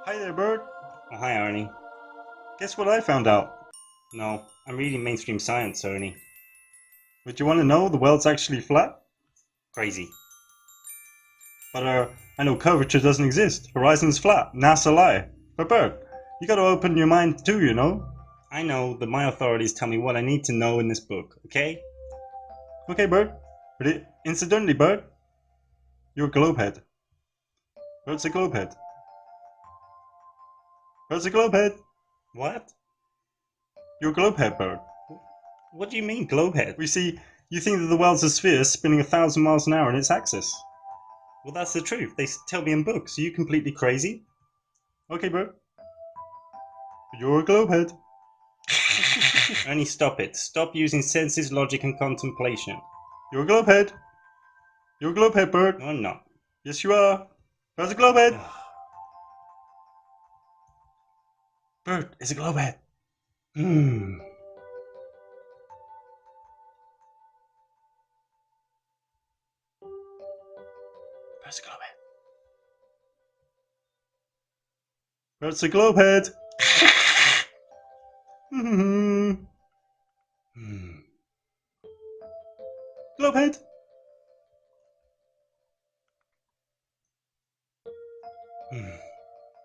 Hi there, Bert. Oh, hi, Arnie. Guess what I found out? No, I'm reading mainstream science, Arnie. Would you want to know the world's actually flat? Crazy. But, I know curvature doesn't exist. Horizon's flat. NASA lie. But, Bert, you gotta open your mind too, you know? I know that my authorities tell me what I need to know in this book, okay? Okay, Bert. But incidentally, Bert, you're a globehead. Bert's a globehead. Bert's a globehead. What? You're a globehead, Bert. What do you mean, globehead? We see, you think that the world's a sphere spinning 1,000 miles an hour in its axis. Well, that's the truth. They tell me in books. Are you completely crazy? Okay, Bert. You're a globehead. Ernie, stop it. Stop using senses, logic, and contemplation. You're a globehead. You're a globehead, Bert. No, I'm not. Yes, you are. Bert's a globehead. Bert is a globehead. Hmm. Bert's a globehead. Bert's a globehead. Globehead.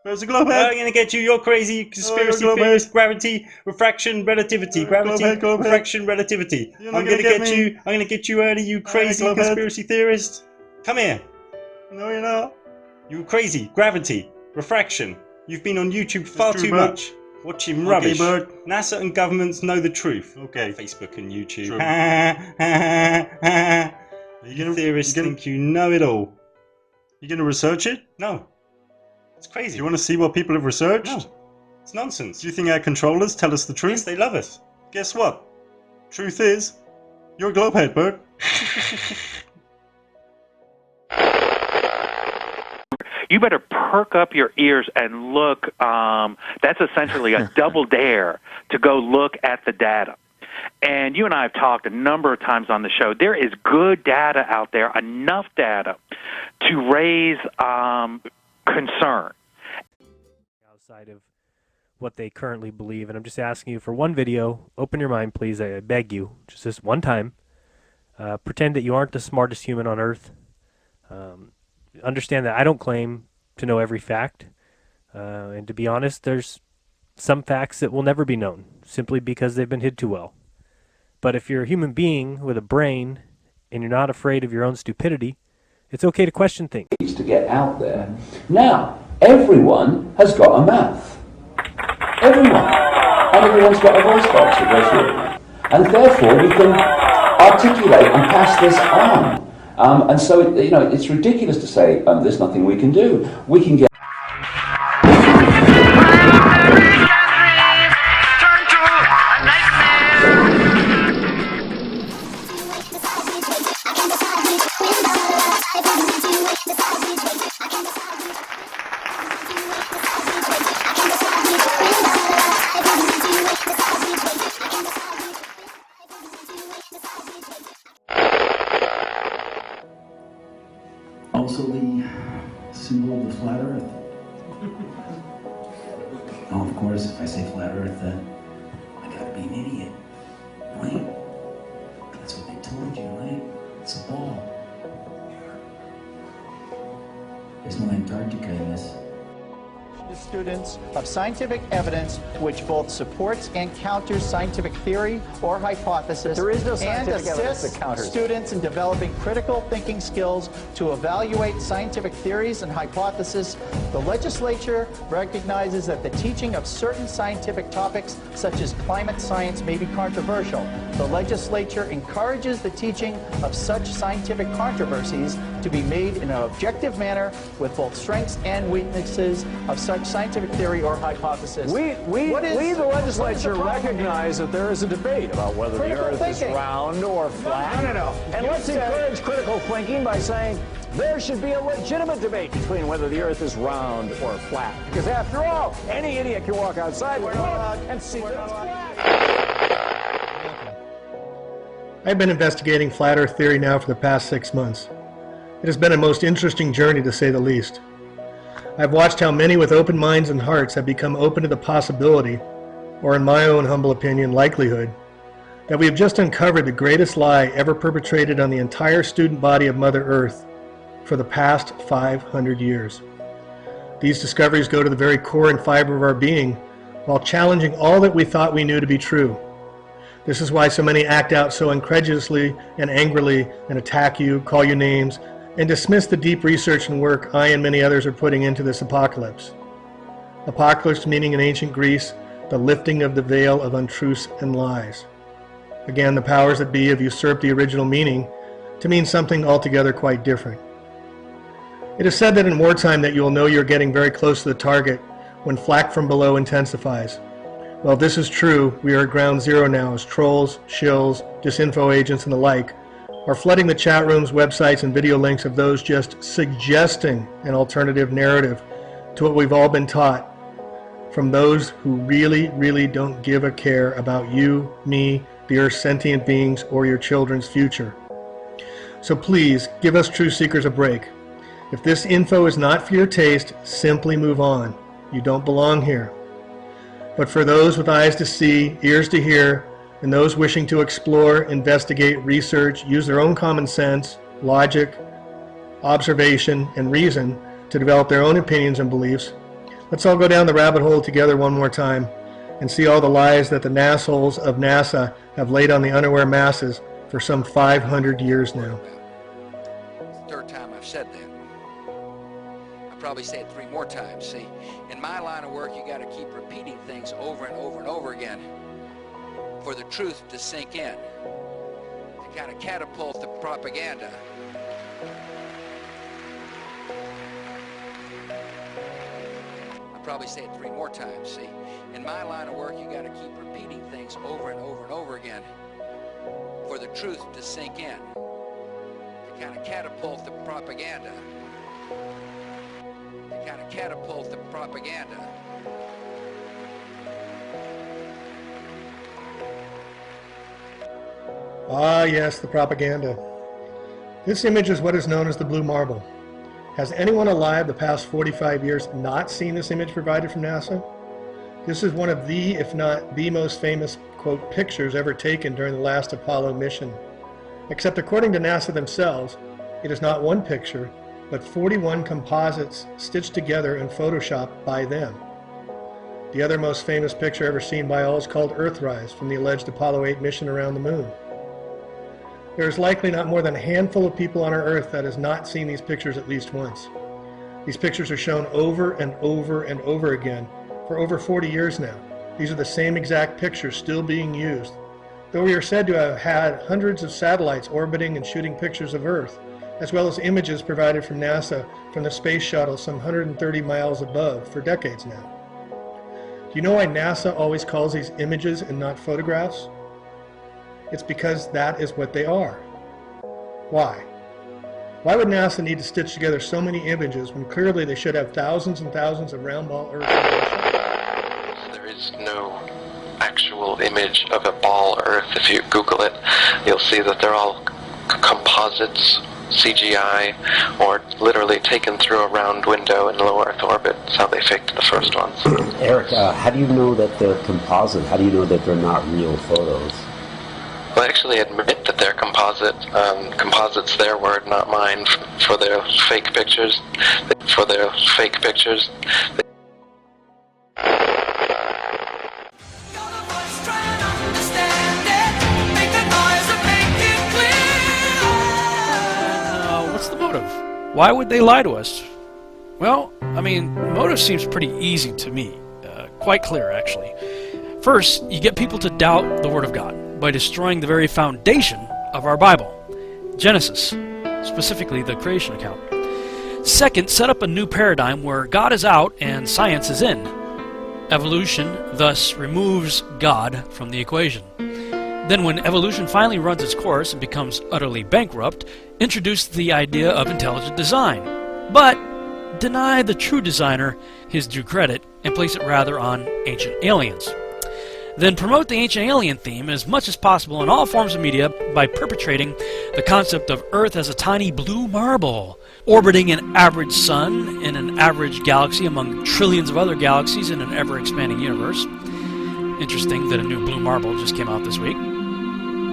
Bert's a globehead. I'm gonna get you. You're crazy. Conspiracy globehead. theorist. Gravity, refraction, relativity. Gravity, globehead. refraction, relativity. You're I'm not gonna gonna get get you. me. I'm gonna get you, Ernie. You crazy globehead. conspiracy theorist. Come here. No, you're not. You crazy. Gravity, refraction. You've been on YouTube far true, too Bert. much. Watching rubbish. Bert. NASA and governments know the truth. Okay. Facebook and YouTube. True. You theorists think you know it all. You gonna research it? No. It's Do crazy. you want to see what people have researched? No. It's nonsense. Do you think our controllers tell us the truth? Yes, they love us. Guess what? Truth is, you're a globehead, Bert. You better perk up your ears and look. That's essentially a double dare to go look at the data. And you and I have talked a number of times on the show. There is good data out there, enough data to raise concern. Outside of what they currently believe. And I'm just asking you for one video, open your mind, please. I beg you, just this one time. Pretend that you aren't the smartest human on earth. Understand that I don't claim to know every fact. And to be honest, there's some facts that will never be known, simply because they've been hid too well. But if you're a human being with a brain and you're not afraid of your own stupidity, it's okay to question things. To get out there. Now, everyone has got a mouth. Everyone. And everyone's got a voice box that goes through it. And therefore we can articulate and pass this on. And so, you know, it's ridiculous to say there's nothing we can do. We can get also the symbol of the flat earth. Oh, of course, if I say flat earth, I gotta be an idiot, right? That's what they told you, right? It's a ball. There's no Antarctica in this. Students of scientific evidence which both supports and counters scientific theory or hypothesis, There is no scientific and evidence that assists counters. students in developing critical thinking skills to evaluate scientific theories and hypotheses. The legislature recognizes that the teaching of certain scientific topics, such as climate science, may be controversial. The legislature encourages the teaching of such scientific controversies to be made in an objective manner with both strengths and weaknesses of such scientific theory or hypothesis. We, the legislature, recognize that there is a debate about whether the Critical earth thinking. is round or flat. No. And let's encourage critical thinking by saying there should be a legitimate debate between whether the earth is round or flat. Because after all, any idiot can walk outside and see that it's flat. I've been investigating flat earth theory now for the past 6 months. It has been a most interesting journey, to say the least. I've watched how many with open minds and hearts have become open to the possibility, or in my own humble opinion, likelihood, that we have just uncovered the greatest lie ever perpetrated on the entire student body of Mother Earth for the past 500 years. These discoveries go to the very core and fiber of our being, while challenging all that we thought we knew to be true. This is why so many act out so incredulously and angrily and attack you, call you names, and dismiss the deep research and work I and many others are putting into this apocalypse. Apocalypse meaning in ancient Greece, the lifting of the veil of untruths and lies. Again, the powers that be have usurped the original meaning to mean something altogether quite different. It is said that in wartime that you will know you're getting very close to the target when flak from below intensifies. Well, if this is true, we are at ground zero now as trolls, shills, disinfo agents, and the like are flooding the chat rooms, websites, and video links of those just suggesting an alternative narrative to what we've all been taught from those who really, really don't give a care about you, me, the Earth's sentient beings, or your children's future. So please, give us truth seekers a break. If this info is not for your taste, simply move on. You don't belong here. But for those with eyes to see, ears to hear, and those wishing to explore, investigate, research, use their own common sense, logic, observation, and reason to develop their own opinions and beliefs, let's all go down the rabbit hole together one more time and see all the lies that the nassholes of NASA have laid on the unaware masses for some 500 years now. Third time I've said that. I'll probably say it 3 more times. See, in my line of work, you got to keep repeating things over and over and over again for the truth to sink in, to kind of catapult the propaganda. I'll probably say it 3 more times. See, in my line of work, you got to keep repeating things over and over and over again for the truth to sink in, to kind of catapult the propaganda. To kind of catapult the propaganda. Ah, yes, the propaganda. This image is what is known as the blue marble. Has anyone alive the past 45 years not seen this image provided from NASA? This is one of the, if not the most famous, quote, pictures ever taken during the last Apollo mission. Except according to NASA themselves, it is not one picture, but 41 composites stitched together in Photoshop by them. The other most famous picture ever seen by all is called Earthrise from the alleged Apollo 8 mission around the moon. There is likely not more than a handful of people on our Earth that has not seen these pictures at least once. These pictures are shown over and over and over again for over 40 years now. These are the same exact pictures still being used. Though we are said to have had hundreds of satellites orbiting and shooting pictures of Earth, as well as images provided from NASA from the space shuttle some 130 miles above for decades now. Do you know why NASA always calls these images and not photographs? It's because that is what they are. Why? Why would NASA need to stitch together so many images when clearly they should have thousands and thousands of round ball Earth images? There is no actual image of a ball Earth. If you Google it, you'll see that they're all composites, CGI, or literally taken through a round window in low Earth orbit. That's how they faked the first ones. Eric, how do you know that they're composite? How do you know that they're not real photos? Well, I actually admit that they're composite. Composite's their word, not mine, for their fake pictures. For their fake pictures. What's the motive? Why would they lie to us? Well, I mean, the motive seems pretty easy to me. Quite clear, actually. First, you get people to doubt the Word of God by destroying the very foundation of our Bible, Genesis, specifically the creation account. Second, set up a new paradigm where God is out and science is in. Evolution thus removes God from the equation. Then when evolution finally runs its course and becomes utterly bankrupt, introduce the idea of intelligent design, but deny the true designer his due credit and place it rather on ancient aliens. Then promote the ancient alien theme as much as possible in all forms of media by perpetrating the concept of Earth as a tiny blue marble, orbiting an average sun in an average galaxy among trillions of other galaxies in an ever-expanding universe. Interesting that a new blue marble just came out this week.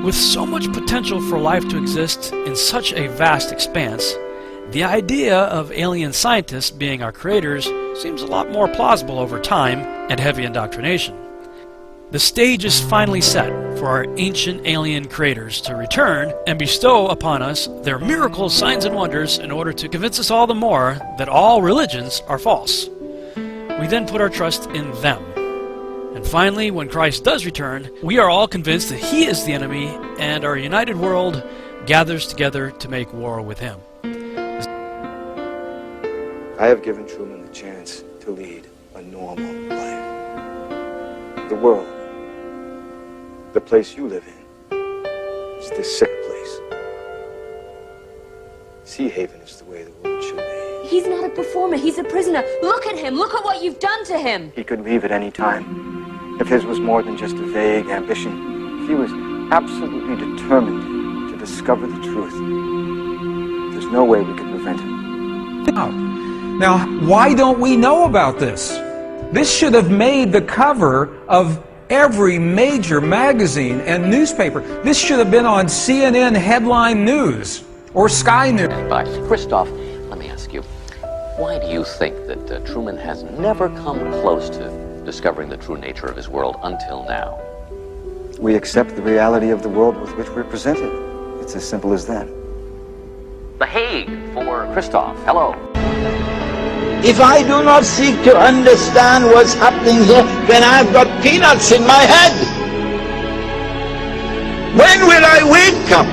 With so much potential for life to exist in such a vast expanse, the idea of alien scientists being our creators seems a lot more plausible over time and heavy indoctrination. The stage is finally set for our ancient alien creators to return and bestow upon us their miracles, signs, and wonders in order to convince us all the more that all religions are false. We then put our trust in them. And finally, when Christ does return, we are all convinced that he is the enemy, and our united world gathers together to make war with him. I have given Truman the chance to lead a normal life. The world, the place you live in, is this sick place. Sea Haven is the way the world should be. He's not a performer, he's a prisoner. Look at him, look at what you've done to him. He could leave at any time. If his was more than just a vague ambition, if he was absolutely determined to discover the truth, there's no way we could prevent him. Now, why don't we know about this? This should have made the cover of every major magazine and newspaper. This should have been on CNN headline news or Sky News. But Christoph, let me ask you, why do you think that Truman has never come close to discovering the true nature of his world until now? We accept the reality of the world with which we're presented. It's as simple as that. The Hague for Christoph. Hello. If I do not seek to understand what's happening here, then I've got peanuts in my head. When will I wake up?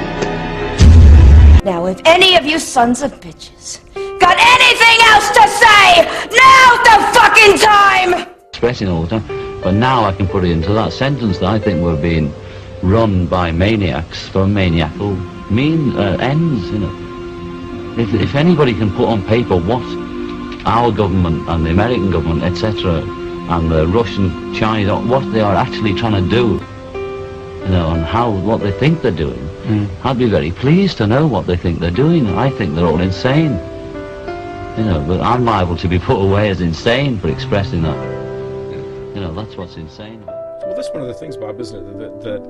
Now, if any of you sons of bitches got anything else to say, now's the fucking time! Expressing all the time, but now I can put it into that sentence that I think we're being run by maniacs for maniacal ends, you know. If anybody can put on paper what our government and the American government, etc., and the Russian, Chinese, what they are actually trying to do, you know, and what they think they're doing, I'd be very pleased to know what they think they're doing. I think they're all insane, you know, but I'm liable to be put away as insane for expressing that. You know, that's what's insane. Well, that's one of the things, Bob, isn't it? That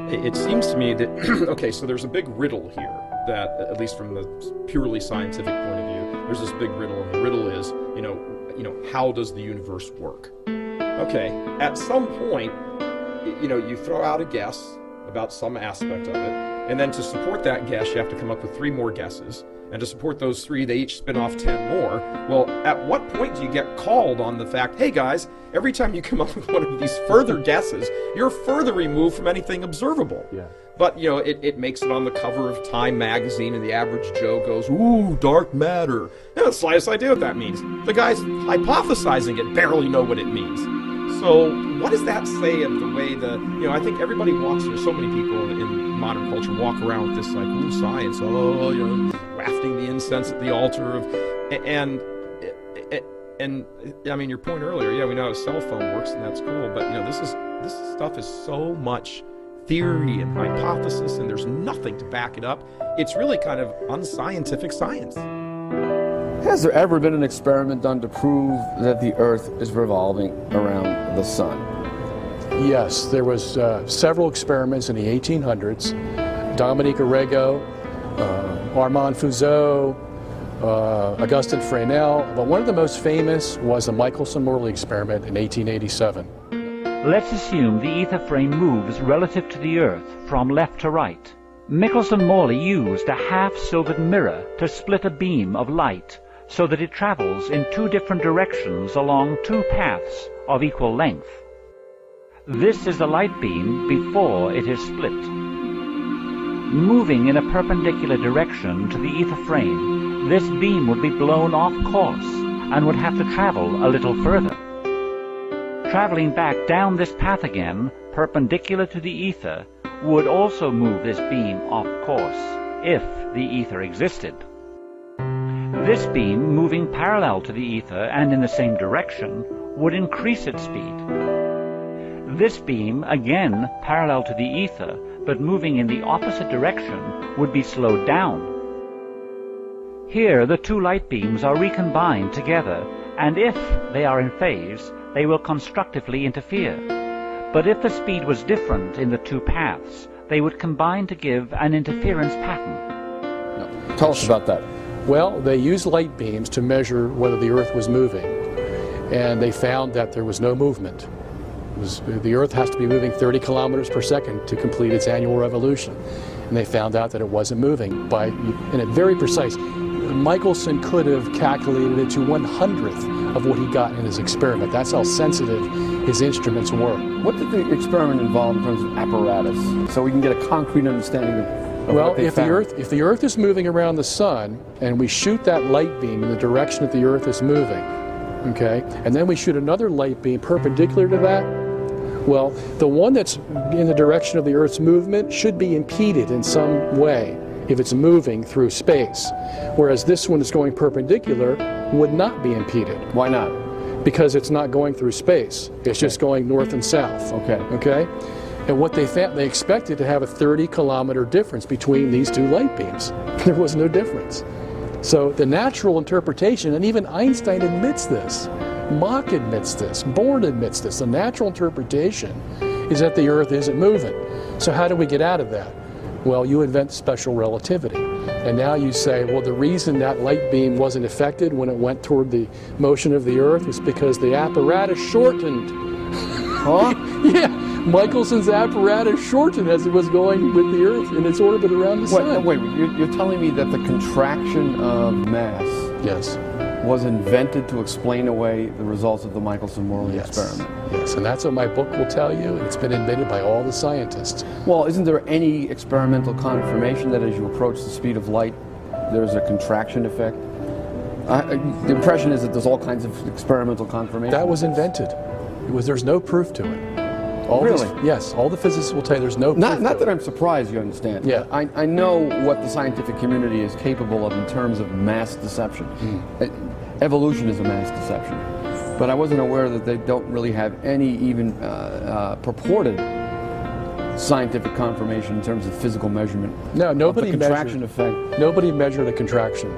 it seems to me that, okay, so there's a big riddle here that, at least from the purely scientific point of view, there's this big riddle, and the riddle is, you know, how does the universe work? Okay, at some point, you know, you throw out a guess about some aspect of it, and then to support that guess, you have to come up with 3 more guesses. And to support those 3, they each spin off 10 more. Well, at what point do you get called on the fact, hey guys, every time you come up with one of these further guesses, you're further removed from anything observable. Yeah. But, you know, it makes it on the cover of Time magazine, and the average Joe goes, ooh, dark matter. They have the slightest idea what that means. The guys hypothesizing it barely know what it means. So what does that say of the way you know, I think everybody walks, there's so many people in modern culture walk around with this, like, ooh, science, oh, you know, wafting the incense at the altar of, and I mean, your point earlier, yeah, we know how a cell phone works, and that's cool, but, you know, this stuff is so much theory and hypothesis, and there's nothing to back it up. It's really kind of unscientific science. Has there ever been an experiment done to prove that the Earth is revolving around the sun? Yes, there was several experiments in the 1800s. Dominique Arago, Armand Fuseau, Augustin Fresnel, but one of the most famous was the Michelson-Morley experiment in 1887. Let's assume the ether frame moves relative to the Earth from left to right. Michelson-Morley used a half-silvered mirror to split a beam of light so that it travels in 2 different directions along 2 paths of equal length. This is the light beam before it is split. Moving in a perpendicular direction to the ether frame, this beam would be blown off course and would have to travel a little further. Traveling back down this path again, perpendicular to the ether, would also move this beam off course, if the ether existed. This beam, moving parallel to the ether and in the same direction, would increase its speed. This beam, again parallel to the ether, but moving in the opposite direction, would be slowed down. Here the two light beams are recombined together, and if they are in phase, they will constructively interfere. But if the speed was different in the two paths, they would combine to give an interference pattern. Tell us about that. Well, they used light beams to measure whether the Earth was moving, and they found that there was no movement. The Earth has to be moving 30 kilometers per second to complete its annual revolution, and they found out that it wasn't moving in a very precise. Michelson could have calculated it to 1/100th of what he got in his experiment. That's how sensitive his instruments were. What did the experiment involve in terms of apparatus, so we can get a concrete understanding of Well, what they found? if the Earth is moving around the sun, and we shoot that light beam in the direction that the Earth is moving, okay, and then we shoot another light beam perpendicular to that, well, the one that's in the direction of the Earth's movement should be impeded in some way if it's moving through space, whereas this one is going perpendicular would not be impeded. Why not? Because it's not going through space. It's just going north and south. Okay? And what they found, they expected to have a 30-kilometer difference between these two light beams. There was no difference. So the natural interpretation, and even Einstein admits this, Mach admits this, Born admits this, the natural interpretation is that the Earth isn't moving. So how do we get out of that? Well, you invent special relativity. And now you say, well, the reason that light beam wasn't affected when it went toward the motion of the Earth is because the apparatus shortened. Huh? Yeah, Michelson's apparatus shortened as it was going with the Earth in its orbit around the sun. Wait, you're telling me that the contraction of mass was invented to explain away the results of the Michelson-Morley experiment? Yes, and that's what my book will tell you, and it's been admitted by all the scientists. Well, isn't there any experimental confirmation that as you approach the speed of light, there's a contraction effect? The impression is that there's all kinds of experimental confirmation. That was invented. There's no proof to it. Really? Yes, all the physicists will tell you there's no proof. Not that I'm surprised, you understand. Yeah. I know what the scientific community is capable of in terms of mass deception. Evolution is a mass deception. But I wasn't aware that they don't really have any even purported scientific confirmation in terms of physical measurement. No, nobody of the contraction effect. Nobody measured a contraction.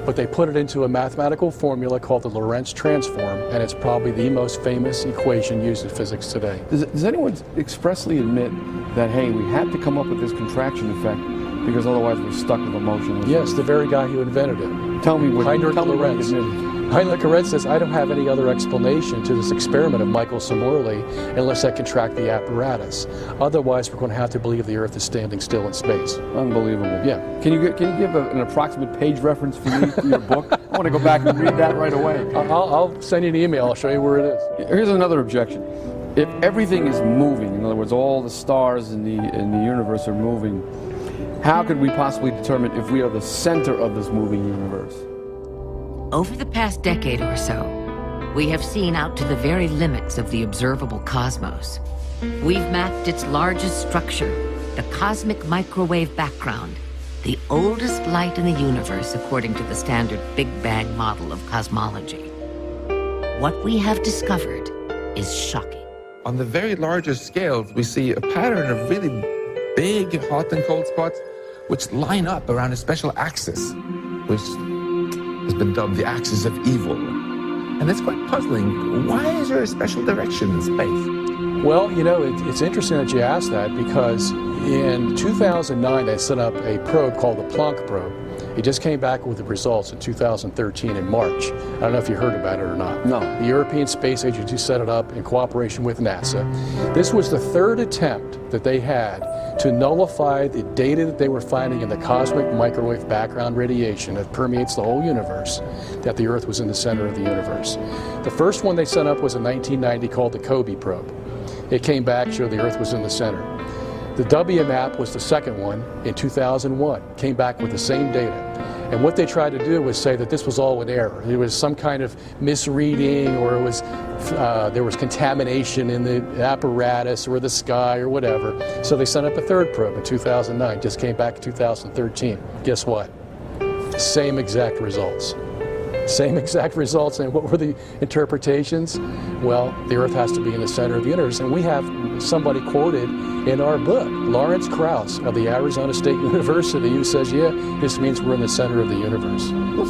But they put it into a mathematical formula called the Lorentz transform, and it's probably the most famous equation used in physics today. Does anyone expressly admit that, hey, we had to come up with this contraction effect because otherwise we're stuck with a motion? Yes, the very guy who invented it. Tell me what Heinrich tell me what he Lorentz. admitted. Heinrich Lorentz says, I don't have any other explanation to this experiment of Michelson-Morley unless I contract the apparatus. Otherwise, we're going to have to believe the Earth is standing still in space. Unbelievable. Yeah. Can you give an approximate page reference for me for your book? I want to go back and read that right away. I'll send you an email. I'll show you where it is. Here's another objection. If everything is moving, in other words, all the stars in the universe are moving, how could we possibly determine if we are the center of this moving universe? Over the past decade or so, we have seen out to the very limits of the observable cosmos. We've mapped its largest structure, the cosmic microwave background, the oldest light in the universe according to the standard Big Bang model of cosmology. What we have discovered is shocking. On the very largest scales, we see a pattern of really big hot and cold spots which line up around a special axis, which has been dubbed the axis of evil. And that's quite puzzling. Why is there a special direction in space? Well, you know, it's interesting that you asked that because in 2009 they set up a probe called the Planck probe. It just came back with the results in 2013 in March. I don't know if you heard about it or not. No. The European Space Agency set it up in cooperation with NASA. This was the third attempt that they had to nullify the data that they were finding in the cosmic microwave background radiation that permeates the whole universe, that the Earth was in the center of the universe. The first one they set up was in 1990 called the COBE probe. It came back, showed the Earth was in the center. The WMAP was the second one in 2001, came back with the same data. And what they tried to do was say that this was all an error. It was some kind of misreading, or it was there was contamination in the apparatus or the sky or whatever. So they sent up a third probe in 2009, just came back in 2013. Guess what? Same exact results. Same exact results. And what were the interpretations? Well, the Earth has to be in the center of the universe. And we have somebody quoted in our book, Lawrence Krauss of the Arizona State University, who says, yeah, this means we're in the center of the universe.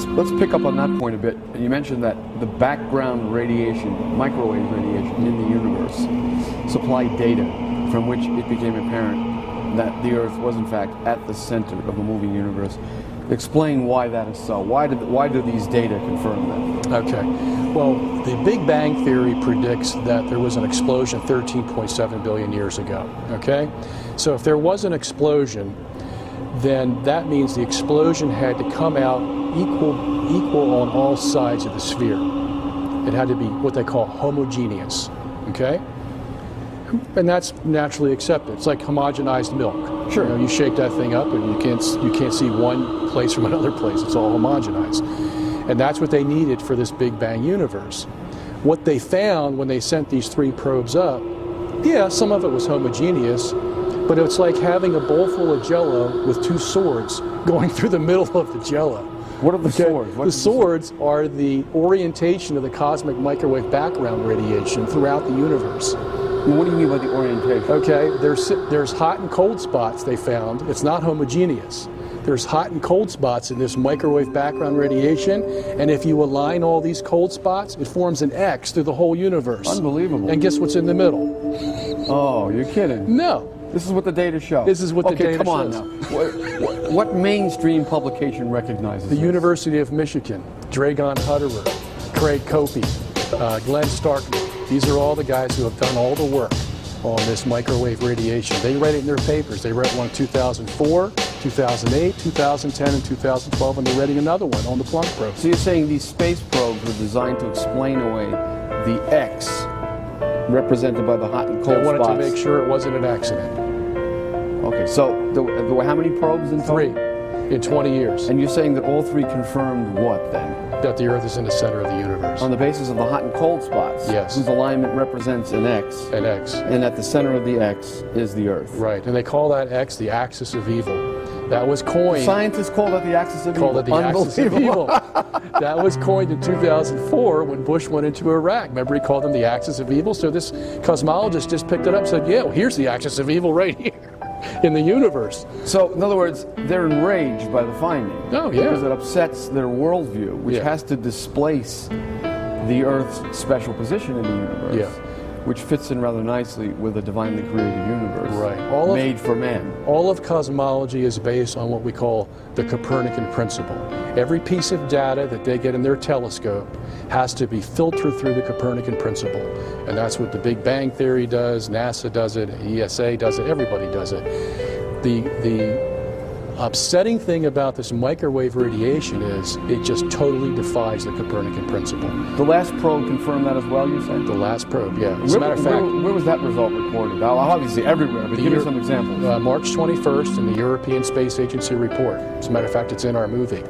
Let's pick up on that point a bit. You mentioned that the background radiation, microwave radiation in the universe supplied data from which it became apparent that the Earth was in fact at the center of a moving universe. Explain why that is so. Why do these data confirm that? Okay. Well, the Big Bang Theory predicts that there was an explosion 13.7 billion years ago. Okay? So if there was an explosion, then that means the explosion had to come out equal on all sides of the sphere. It had to be what they call homogeneous. Okay? And that's naturally accepted. It's like homogenized milk. Sure. You know, you shake that thing up and you can't see one place from another place. It's all homogenized. And that's what they needed for this Big Bang universe. What they found when they sent these 3 probes up, yeah, some of it was homogeneous, but it's like having a bowl full of Jell-O with 2 swords going through the middle of the Jell-O. What are the swords? The swords are the orientation of the cosmic microwave background radiation throughout the universe. What do you mean by the orientation? Okay, there's hot and cold spots they found. It's not homogeneous. There's hot and cold spots in this microwave background radiation, and if you align all these cold spots, it forms an X through the whole universe. Unbelievable. And guess what's in the middle? Oh, you're kidding. No. This is what the data show. This is what the data shows. shows. Okay, come on now. What mainstream publication recognizes The this? University of Michigan, Dragon Hutterer, Craig Copey, Glenn Starkman. These are all the guys who have done all the work on this microwave radiation. They write it in their papers. They wrote one in 2004, 2008, 2010, and 2012, and they're writing another one on the Planck probe. So you're saying these space probes were designed to explain away the X represented by the hot and cold They wanted spots. to make sure it wasn't an accident. Okay, so there were how many probes in total? 3 in 20 years. And you're saying that all 3 confirmed what then? That the Earth is in the center of the universe. On the basis of the hot and cold spots? Yes. Whose alignment represents an X. An X. And at the center of the X is the Earth. Right, and they call that X the axis of evil. That was coined. Scientists called it the axis of evil. Called it the axis of evil. That was coined in 2004 when Bush went into Iraq. Remember, he called them the axis of evil? So this cosmologist just picked it up and said, yeah, well, here's the axis of evil right here in the universe. So, in other words, they're enraged by the finding. Oh, yeah. Because it upsets their worldview, which has to displace the Earth's special position in the universe. Which fits in rather nicely with a divinely created universe. Right. Made for man. All of cosmology is based on what we call the Copernican principle. Every piece of data that they get in their telescope has to be filtered through the Copernican principle. And that's what the Big Bang Theory does, NASA does it, ESA does it, everybody does it. The upsetting thing about this microwave radiation is it just totally defies the Copernican principle. The last probe confirmed that as well, you said? The last probe, yeah. As a matter of fact, where was that result recorded? Obviously everywhere, but give me some examples. March 21st in the European Space Agency report. As a matter of fact, it's in our movie.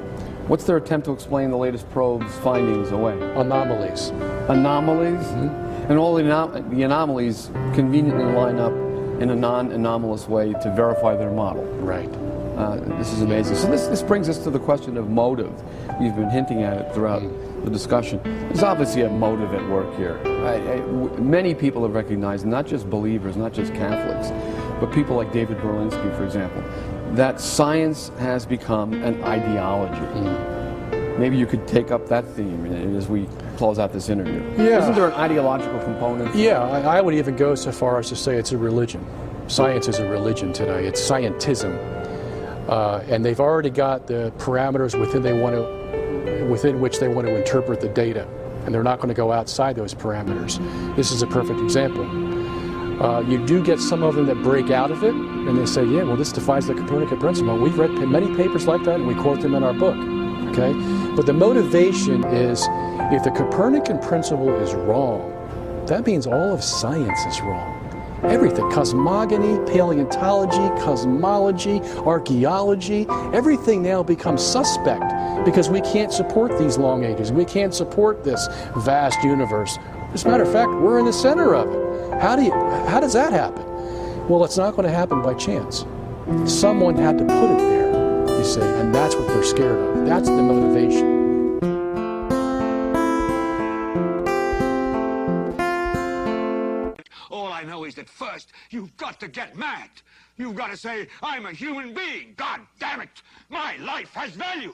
What's their attempt to explain the latest probe's findings away? Anomalies. Anomalies? Mm-hmm. And all the anomalies conveniently line up in a non-anomalous way to verify their model. Right. This is amazing. So this brings us to the question of motive. We've been hinting at it throughout the discussion. There's obviously a motive at work here. Many people have recognized, not just believers, not just Catholics, but people like David Berlinski, for example, that science has become an ideology. Maybe you could take up that theme as we close out this interview. Yeah. Isn't there an ideological component? Yeah, I would even go so far as to say it's a religion. Science is a religion today. It's scientism. And they've already got the parameters within which they want to interpret the data. And they're not going to go outside those parameters. This is a perfect example. You do get some of them that break out of it, and they say, yeah, well, this defies the Copernican principle. We've read many papers like that, and we quote them in our book. Okay? But the motivation is, if the Copernican principle is wrong, that means all of science is wrong. Everything, cosmogony, paleontology, cosmology, archaeology, everything now becomes suspect because we can't support these long ages. We can't support this vast universe. As a matter of fact, we're in the center of it. How does that happen? Well, it's not going to happen by chance. Someone had to put it there, you see, and that's what they're scared of. That's the motivation. You've got to get mad. You've got to say, I'm a human being. God damn it. My life has value.